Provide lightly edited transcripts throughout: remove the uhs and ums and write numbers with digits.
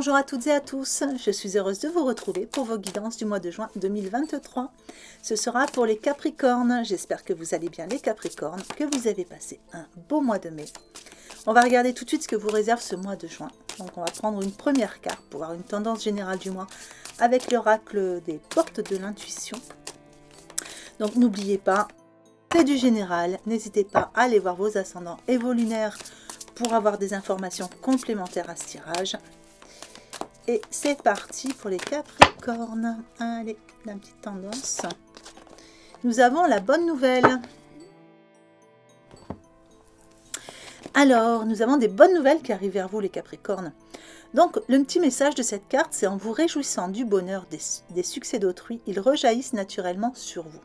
Bonjour à toutes et à tous, je suis heureuse de vous retrouver pour vos guidances du mois de juin 2023. Ce sera pour les Capricornes, j'espère que vous allez bien les Capricornes, que vous avez passé un beau mois de mai. On va regarder tout de suite ce que vous réserve ce mois de juin. Donc on va prendre une première carte pour avoir une tendance générale du mois avec l'oracle des portes de l'intuition. Donc n'oubliez pas, c'est du général, n'hésitez pas à aller voir vos ascendants et vos lunaires pour avoir des informations complémentaires à ce tirage. Et c'est parti pour les Capricornes. Allez, la petite tendance. Nous avons la bonne nouvelle. Alors, nous avons des bonnes nouvelles qui arrivent vers vous les Capricornes. Donc, le petit message de cette carte, c'est en vous réjouissant du bonheur des succès d'autrui, ils rejaillissent naturellement sur vous.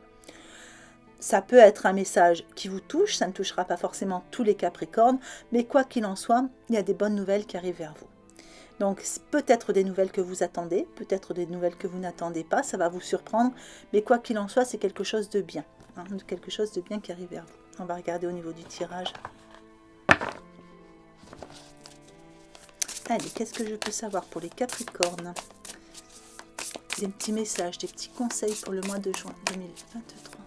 Ça peut être un message qui vous touche, ça ne touchera pas forcément tous les Capricornes, mais quoi qu'il en soit, il y a des bonnes nouvelles qui arrivent vers vous. Donc peut-être des nouvelles que vous attendez, peut-être des nouvelles que vous n'attendez pas, ça va vous surprendre, mais quoi qu'il en soit, c'est quelque chose de bien, quelque chose de bien qui arrive vers vous. On va regarder au niveau du tirage. Allez, qu'est-ce que je peux savoir pour les Capricornes? Des petits messages, des petits conseils pour le mois de juin 2023.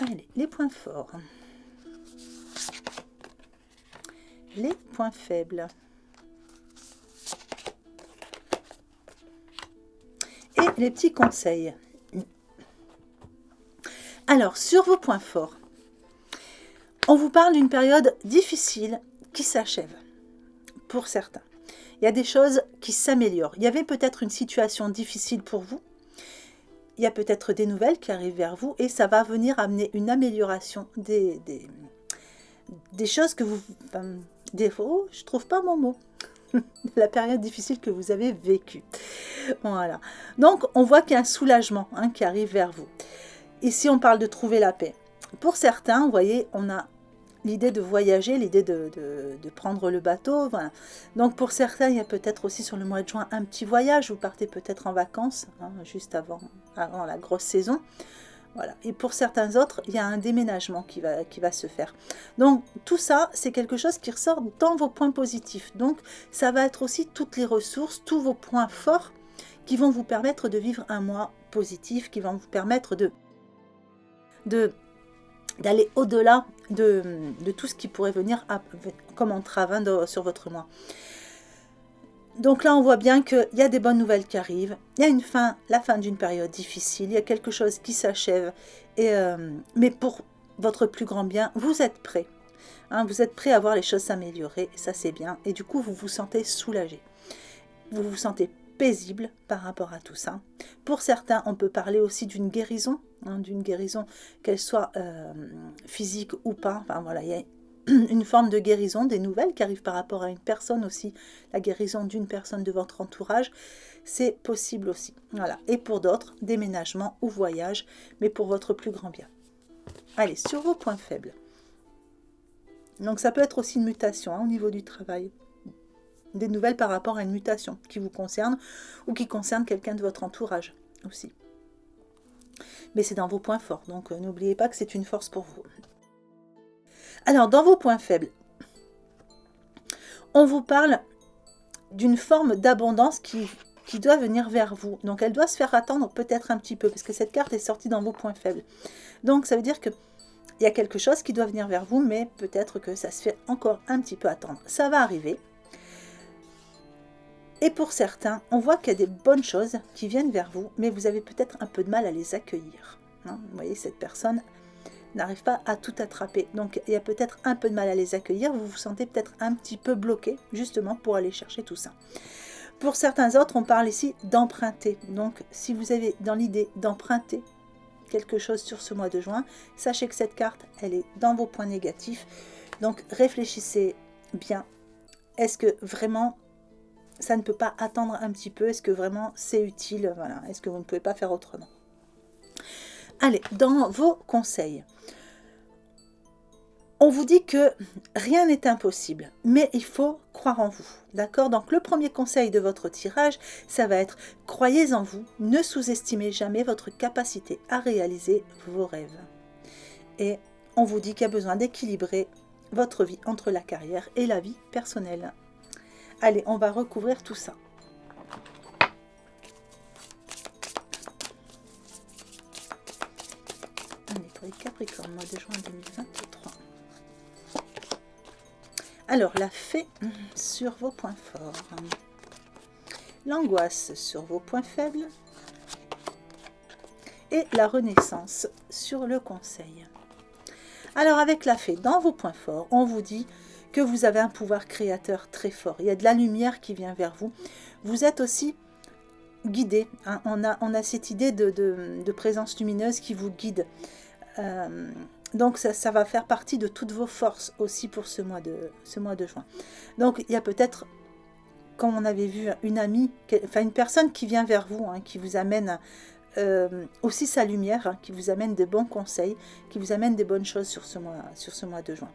Allez, les points forts. Les points faibles. Et les petits conseils. Alors, sur vos points forts, on vous parle d'une période difficile qui s'achève, pour certains. Il y a des choses qui s'améliorent. Il y avait peut-être une situation difficile pour vous. Il y a peut-être des nouvelles qui arrivent vers vous et ça va venir amener une amélioration des choses que vous... Oh, je ne trouve pas mon mot. La période difficile que vous avez vécue. Voilà. Donc, on voit qu'il y a un soulagement qui arrive vers vous. Ici, on parle de trouver la paix. Pour certains, vous voyez, on a l'idée de voyager, l'idée de prendre le bateau. Voilà. Donc, pour certains, il y a peut-être aussi sur le mois de juin un petit voyage. Vous partez peut-être en vacances, juste avant la grosse saison. Voilà. Et pour certains autres, il y a un déménagement qui va se faire. Donc, tout ça, c'est quelque chose qui ressort dans vos points positifs. Donc, ça va être aussi toutes les ressources, tous vos points forts qui vont vous permettre de vivre un mois positif, qui vont vous permettre d'aller au-delà de tout ce qui pourrait venir comme entrave sur votre mois. Donc là, on voit bien qu'il y a des bonnes nouvelles qui arrivent. Il y a la fin d'une période difficile. Il y a quelque chose qui s'achève. Mais pour votre plus grand bien, vous êtes prêts. Vous êtes prêts à voir les choses s'améliorer. Et ça, c'est bien. Et du coup, vous vous sentez soulagé. Vous vous sentez paisible par rapport à tout ça. Pour certains, on peut parler aussi d'une guérison. D'une guérison, qu'elle soit physique ou pas. Enfin, voilà, il y a une forme de guérison, des nouvelles qui arrivent par rapport à une personne aussi, la guérison d'une personne de votre entourage, c'est possible aussi. Voilà. Et pour d'autres, déménagement ou voyage, mais pour votre plus grand bien. Allez, sur vos points faibles. Donc ça peut être aussi une mutation au niveau du travail. Des nouvelles par rapport à une mutation qui vous concerne ou qui concerne quelqu'un de votre entourage aussi. Mais c'est dans vos points forts, donc n'oubliez pas que c'est une force pour vous. Alors, dans vos points faibles, on vous parle d'une forme d'abondance qui doit venir vers vous. Donc, elle doit se faire attendre peut-être un petit peu, parce que cette carte est sortie dans vos points faibles. Donc, ça veut dire qu'il y a quelque chose qui doit venir vers vous, mais peut-être que ça se fait encore un petit peu attendre. Ça va arriver. Et pour certains, on voit qu'il y a des bonnes choses qui viennent vers vous, mais vous avez peut-être un peu de mal à les accueillir. Vous voyez, cette personne n'arrive pas à tout attraper. Donc, il y a peut-être un peu de mal à les accueillir. Vous vous sentez peut-être un petit peu bloqué, justement, pour aller chercher tout ça. Pour certains autres, on parle ici d'emprunter. Donc, si vous avez dans l'idée d'emprunter quelque chose sur ce mois de juin, sachez que cette carte, elle est dans vos points négatifs. Donc, réfléchissez bien. Est-ce que vraiment, ça ne peut pas attendre un petit peu? Est-ce que vraiment, c'est utile? Voilà. Est-ce que vous ne pouvez pas faire autrement? Allez, dans vos conseils, on vous dit que rien n'est impossible, mais il faut croire en vous, d'accord? Donc le premier conseil de votre tirage, ça va être « Croyez en vous, ne sous-estimez jamais votre capacité à réaliser vos rêves ». Et on vous dit qu'il y a besoin d'équilibrer votre vie entre la carrière et la vie personnelle. Allez, on va recouvrir tout ça. Allez, pour les Capricornes, mois de juin 2023. Alors, la fée sur vos points forts. L'angoisse sur vos points faibles. Et la renaissance sur le conseil. Alors, avec la fée, dans vos points forts, on vous dit que vous avez un pouvoir créateur très fort. Il y a de la lumière qui vient vers vous. Vous êtes aussi guidé. Hein. On a cette idée de présence lumineuse qui vous guide. Donc ça va faire partie de toutes vos forces aussi pour ce mois de juin. Donc il y a peut-être, comme on avait vu, une amie, enfin une personne qui vient vers vous, hein, qui vous amène aussi sa lumière, hein, qui vous amène de bons conseils, qui vous amène des bonnes choses sur ce mois de juin.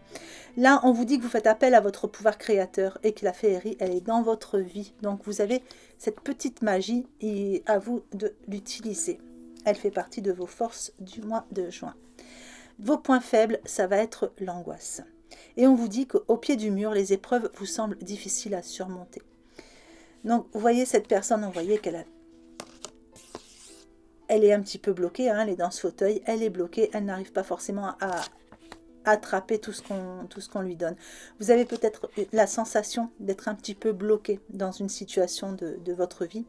Là, on vous dit que vous faites appel à votre pouvoir créateur et que la féerie, elle est dans votre vie. Donc vous avez cette petite magie et à vous de l'utiliser. Elle fait partie de vos forces du mois de juin. Vos points faibles, ça va être l'angoisse. Et on vous dit qu'au pied du mur, les épreuves vous semblent difficiles à surmonter. Donc, vous voyez cette personne, vous voyez qu'elle est un petit peu bloquée, hein, elle est dans ce fauteuil, elle est bloquée, elle n'arrive pas forcément à attraper tout ce qu'on lui donne. Vous avez peut-être la sensation d'être un petit peu bloqué dans une situation de votre vie.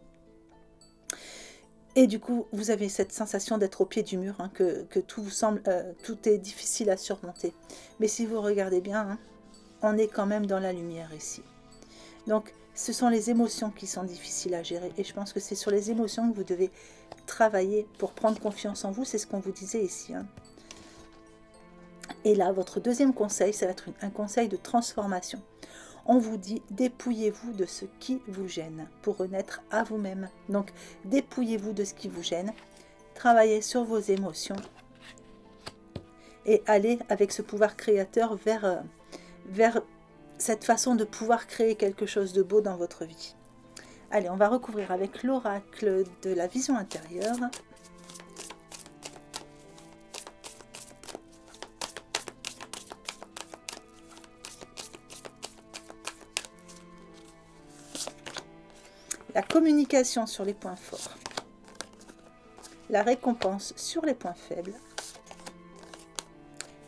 Et du coup, vous avez cette sensation d'être au pied du mur, hein, que tout vous semble, tout est difficile à surmonter. Mais si vous regardez bien, hein, on est quand même dans la lumière ici. Donc, ce sont les émotions qui sont difficiles à gérer. Et je pense que c'est sur les émotions que vous devez travailler pour prendre confiance en vous. C'est ce qu'on vous disait ici. Hein. Et là, votre deuxième conseil, ça va être un conseil de transformation. On vous dit, dépouillez-vous de ce qui vous gêne pour renaître à vous-même. Donc, dépouillez-vous de ce qui vous gêne, travaillez sur vos émotions et allez avec ce pouvoir créateur vers cette façon de pouvoir créer quelque chose de beau dans votre vie. Allez, on va recouvrir avec l'oracle de la vision intérieure. La communication sur les points forts. La récompense sur les points faibles.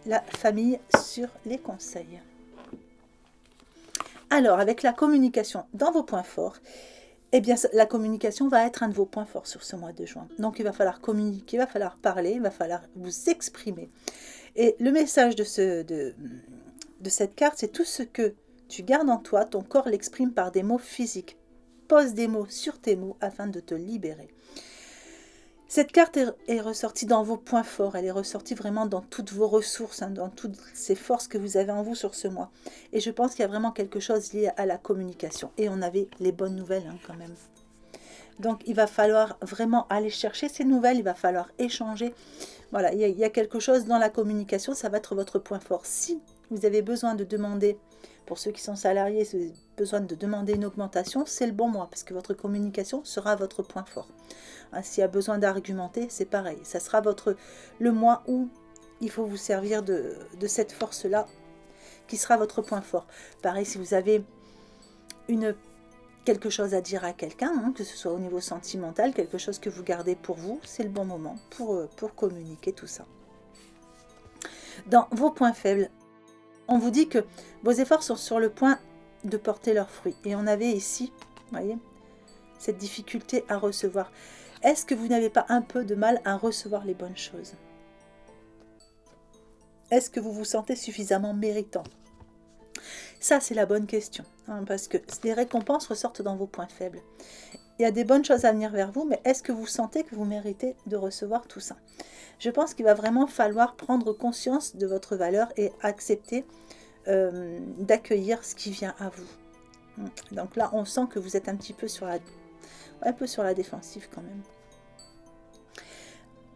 La famille sur les conseils. Alors, avec la communication dans vos points forts, eh bien, la communication va être un de vos points forts sur ce mois de juin. Donc, il va falloir communiquer, il va falloir parler, il va falloir vous exprimer. Et le message de cette carte, c'est tout ce que tu gardes en toi, ton corps l'exprime par des mots physiques. Pose des mots sur tes mots afin de te libérer. Cette carte est ressortie dans vos points forts, elle est ressortie vraiment dans toutes vos ressources, hein, dans toutes ces forces que vous avez en vous sur ce mois. Et je pense qu'il y a vraiment quelque chose lié à la communication. Et on avait les bonnes nouvelles, hein, quand même. Donc il va falloir vraiment aller chercher ces nouvelles, il va falloir échanger. Voilà, il y a quelque chose dans la communication, ça va être votre point fort. Si vous avez besoin de demander, pour ceux qui sont salariés, si vous avez besoin de demander une augmentation, c'est le bon mois, parce que votre communication sera votre point fort. Hein, s'il y a besoin d'argumenter, c'est pareil. Ça sera le mois où il faut vous servir de cette force-là, qui sera votre point fort. Pareil, si vous avez quelque chose à dire à quelqu'un, hein, que ce soit au niveau sentimental, quelque chose que vous gardez pour vous, c'est le bon moment pour communiquer tout ça. Dans vos points faibles, on vous dit que vos efforts sont sur le point de porter leurs fruits. Et on avait ici, vous voyez, cette difficulté à recevoir. Est-ce que vous n'avez pas un peu de mal à recevoir les bonnes choses? Est-ce que vous vous sentez suffisamment méritant? Ça, c'est la bonne question, hein, parce que les récompenses ressortent dans vos points faibles. Il y a des bonnes choses à venir vers vous, mais est-ce que vous sentez que vous méritez de recevoir tout ça? Je pense qu'il va vraiment falloir prendre conscience de votre valeur et accepter d'accueillir ce qui vient à vous. Donc là, on sent que vous êtes un peu sur la défensive quand même.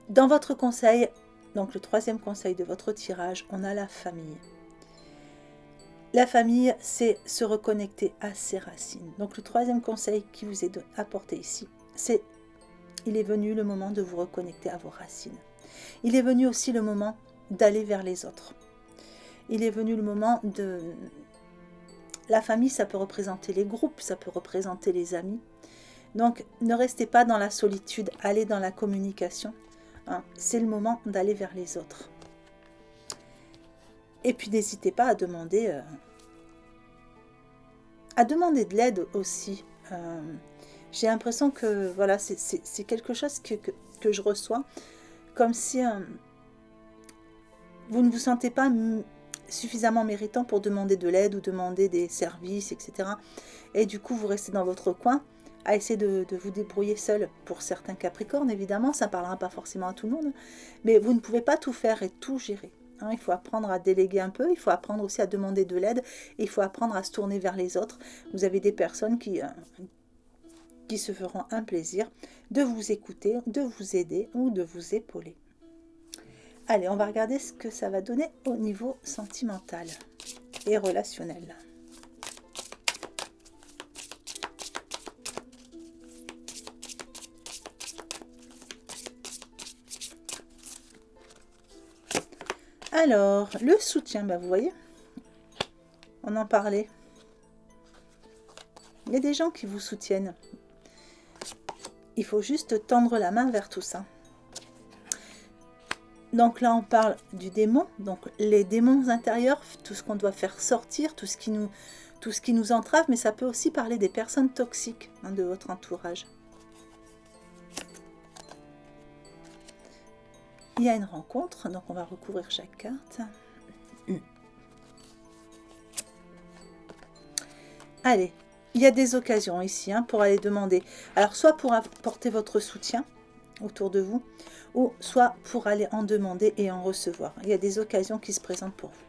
Dans votre conseil, donc le troisième conseil de votre tirage, on a la famille. La famille, c'est se reconnecter à ses racines. Donc le troisième conseil qui vous est apporté ici, c'est il est venu le moment de vous reconnecter à vos racines. Il est venu aussi le moment d'aller vers les autres. Il est venu le moment de... La famille, ça peut représenter les groupes, ça peut représenter les amis. Donc, ne restez pas dans la solitude, allez dans la communication. Hein. C'est le moment d'aller vers les autres. Et puis, n'hésitez pas à demander de l'aide aussi. J'ai l'impression que voilà, c'est quelque chose que je reçois, comme si vous ne vous sentez pas suffisamment méritant pour demander de l'aide ou demander des services, etc. Et du coup, vous restez dans votre coin à essayer de vous débrouiller seul. Pour certains Capricornes, évidemment, ça ne parlera pas forcément à tout le monde, mais vous ne pouvez pas tout faire et tout gérer. Hein, il faut apprendre à déléguer un peu, il faut apprendre aussi à demander de l'aide, il faut apprendre à se tourner vers les autres. Vous avez des personnes qui se feront un plaisir de vous écouter, de vous aider ou de vous épauler. Allez, on va regarder ce que ça va donner au niveau sentimental et relationnel. Alors, le soutien, bah vous voyez, on en parlait. Il y a des gens qui vous soutiennent. Il faut juste tendre la main vers tout ça. Donc là, on parle du démon, donc les démons intérieurs, tout ce qu'on doit faire sortir, tout ce qui nous entrave, mais ça peut aussi parler des personnes toxiques de votre entourage. Il y a une rencontre, donc on va recouvrir chaque carte. Allez, il y a des occasions ici pour aller demander. Alors, soit pour apporter votre soutien autour de vous, ou soit pour aller en demander et en recevoir. Il y a des occasions qui se présentent pour vous.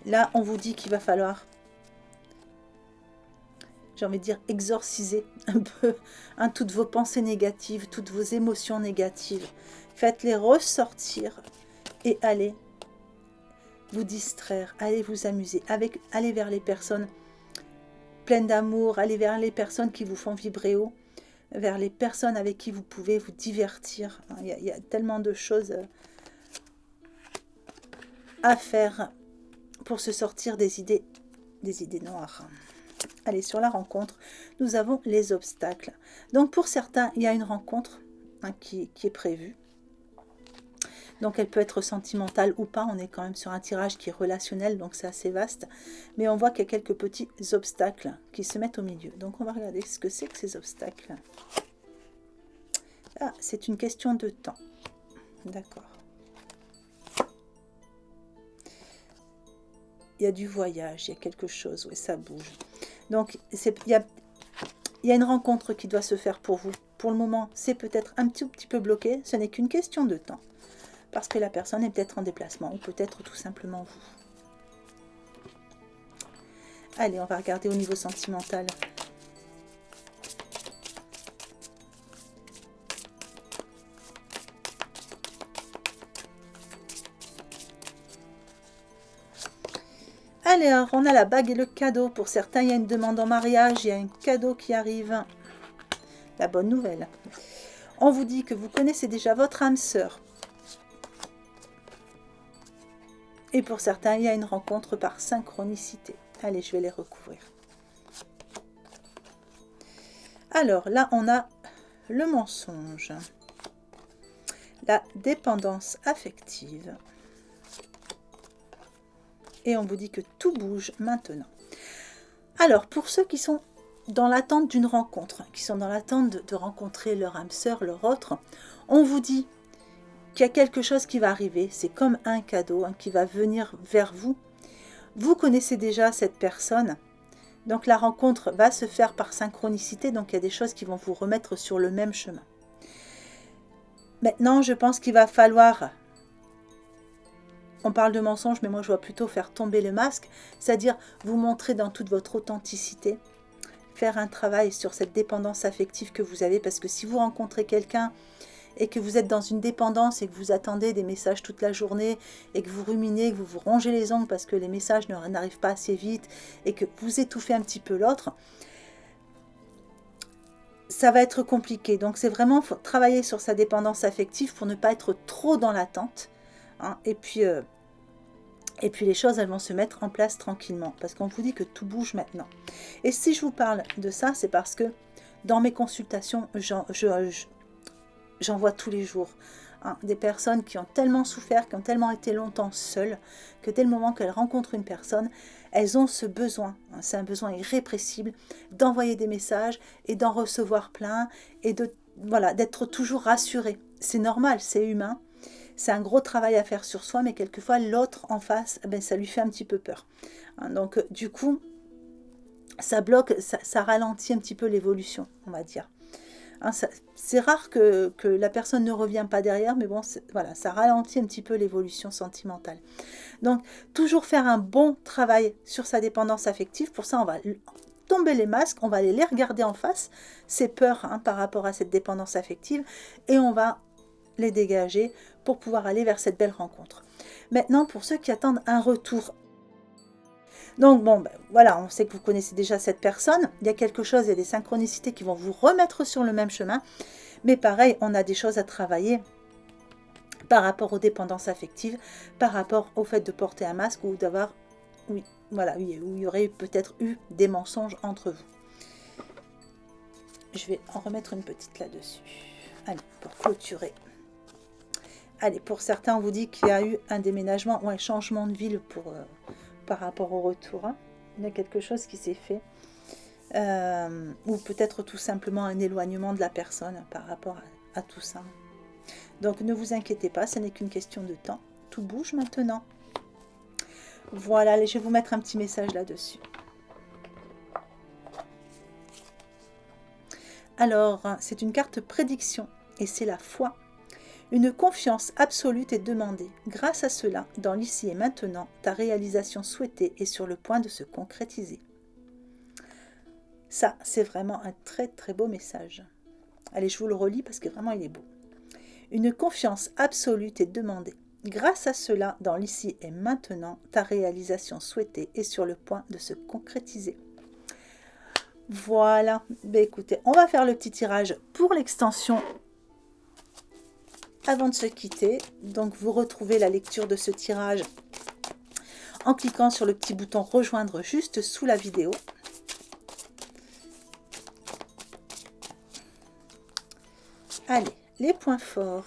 Là, on vous dit qu'il va falloir, j'ai envie de dire, exorciser un peu toutes vos pensées négatives, toutes vos émotions négatives. Faites-les ressortir et allez vous distraire, allez vous amuser, allez vers les personnes pleines d'amour, allez vers les personnes qui vous font vibrer haut, vers les personnes avec qui vous pouvez vous divertir. Il y a tellement de choses à faire pour se sortir des idées noires. Allez, sur la rencontre, nous avons les obstacles. Donc pour certains, il y a une rencontre qui est prévue. Donc elle peut être sentimentale ou pas, on est quand même sur un tirage qui est relationnel, donc c'est assez vaste. Mais on voit qu'il y a quelques petits obstacles qui se mettent au milieu. Donc on va regarder ce que c'est que ces obstacles. Ah, c'est une question de temps. D'accord. Il y a du voyage, il y a quelque chose, oui, ça bouge. Donc il y a une rencontre qui doit se faire pour vous. Pour le moment, c'est peut-être un petit peu bloqué, ce n'est qu'une question de temps. Parce que la personne est peut-être en déplacement ou peut-être tout simplement vous. Allez, on va regarder au niveau sentimental. Alors, on a la bague et le cadeau. Pour certains, il y a une demande en mariage, il y a un cadeau qui arrive. La bonne nouvelle. On vous dit que vous connaissez déjà votre âme sœur. Et pour certains, il y a une rencontre par synchronicité. Allez, je vais les recouvrir. Alors, là, on a le mensonge. La dépendance affective. Et on vous dit que tout bouge maintenant. Alors, pour ceux qui sont dans l'attente d'une rencontre, qui sont dans l'attente de rencontrer leur âme sœur, leur autre, on vous dit qu'il y a quelque chose qui va arriver. C'est comme un cadeau qui va venir vers vous. Vous connaissez déjà cette personne. Donc la rencontre va se faire par synchronicité. Donc il y a des choses qui vont vous remettre sur le même chemin. Maintenant, je pense qu'il va falloir... On parle de mensonge, mais moi je vois plutôt faire tomber le masque. C'est-à-dire vous montrer dans toute votre authenticité. Faire un travail sur cette dépendance affective que vous avez. Parce que si vous rencontrez quelqu'un et que vous êtes dans une dépendance et que vous attendez des messages toute la journée et que vous ruminez, que vous vous rongez les ongles parce que les messages n'arrivent pas assez vite et que vous étouffez un petit peu l'autre, ça va être compliqué. Donc c'est vraiment, faut travailler sur sa dépendance affective pour ne pas être trop dans l'attente. Hein. Et puis les choses, elles vont se mettre en place tranquillement. Parce qu'on vous dit que tout bouge maintenant. Et si je vous parle de ça, c'est parce que dans mes consultations, j'en vois tous les jours. Hein, des personnes qui ont tellement souffert, qui ont tellement été longtemps seules, que dès le moment qu'elles rencontrent une personne, elles ont ce besoin, hein, c'est un besoin irrépressible, d'envoyer des messages et d'en recevoir plein, et voilà, d'être toujours rassurées. C'est normal, c'est humain, c'est un gros travail à faire sur soi, mais quelquefois l'autre en face, ben, ça lui fait un petit peu peur. Hein, donc du coup, ça bloque, ça ralentit un petit peu l'évolution, on va dire. Hein, c'est rare que la personne ne revient pas derrière, mais bon, voilà, ça ralentit un petit peu l'évolution sentimentale. Donc, toujours faire un bon travail sur sa dépendance affective. Pour ça, on va tomber les masques, on va aller les regarder en face, ces peurs hein, par rapport à cette dépendance affective, et on va les dégager pour pouvoir aller vers cette belle rencontre. Maintenant, pour ceux qui attendent un retour. Donc bon, ben, voilà, on sait que vous connaissez déjà cette personne. Il y a quelque chose, il y a des synchronicités qui vont vous remettre sur le même chemin. Mais pareil, on a des choses à travailler par rapport aux dépendances affectives, par rapport au fait de porter un masque ou d'avoir, oui, voilà, où il y aurait peut-être eu des mensonges entre vous. Je vais en remettre une petite là-dessus. Allez, pour clôturer. Allez, pour certains, on vous dit qu'il y a eu un déménagement ou un changement de ville par rapport au retour. Hein. Il y a quelque chose qui s'est fait. Ou peut-être tout simplement un éloignement de la personne par rapport à tout ça. Donc ne vous inquiétez pas, ce n'est qu'une question de temps. Tout bouge maintenant. Voilà, allez, je vais vous mettre un petit message là-dessus. Alors, c'est une carte prédiction et c'est la foi. Une confiance absolue est demandée. Grâce à cela, dans l'ici et maintenant, ta réalisation souhaitée est sur le point de se concrétiser. Ça, c'est vraiment un très très beau message. Allez, je vous le relis parce que vraiment il est beau. Une confiance absolue est demandée. Grâce à cela, dans l'ici et maintenant, ta réalisation souhaitée est sur le point de se concrétiser. Voilà. Ben, écoutez, on va faire le petit tirage pour l'extension avant de se quitter. Donc, vous retrouvez la lecture de ce tirage en cliquant sur le petit bouton rejoindre juste sous la vidéo. Allez, les points forts,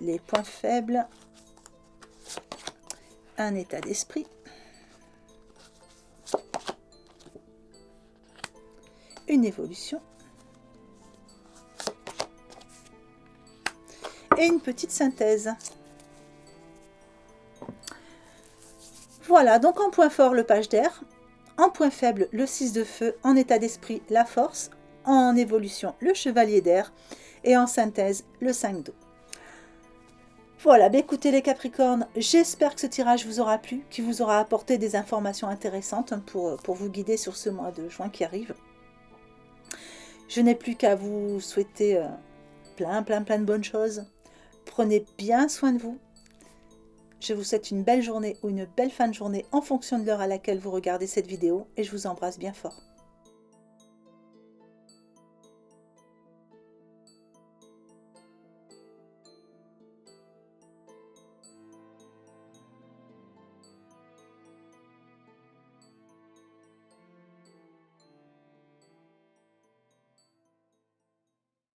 les points faibles, un état d'esprit, une évolution et une petite synthèse. Voilà, donc en point fort, le page d'air, en point faible, le 6 de feu, en état d'esprit, la force, en évolution, le chevalier d'air, et en synthèse, le 5 d'eau. Voilà, bah écoutez les Capricornes, j'espère que ce tirage vous aura plu, qu'il vous aura apporté des informations intéressantes pour vous guider sur ce mois de juin qui arrive. Je n'ai plus qu'à vous souhaiter plein de bonnes choses. Prenez bien soin de vous. Je vous souhaite une belle journée ou une belle fin de journée en fonction de l'heure à laquelle vous regardez cette vidéo et je vous embrasse bien fort.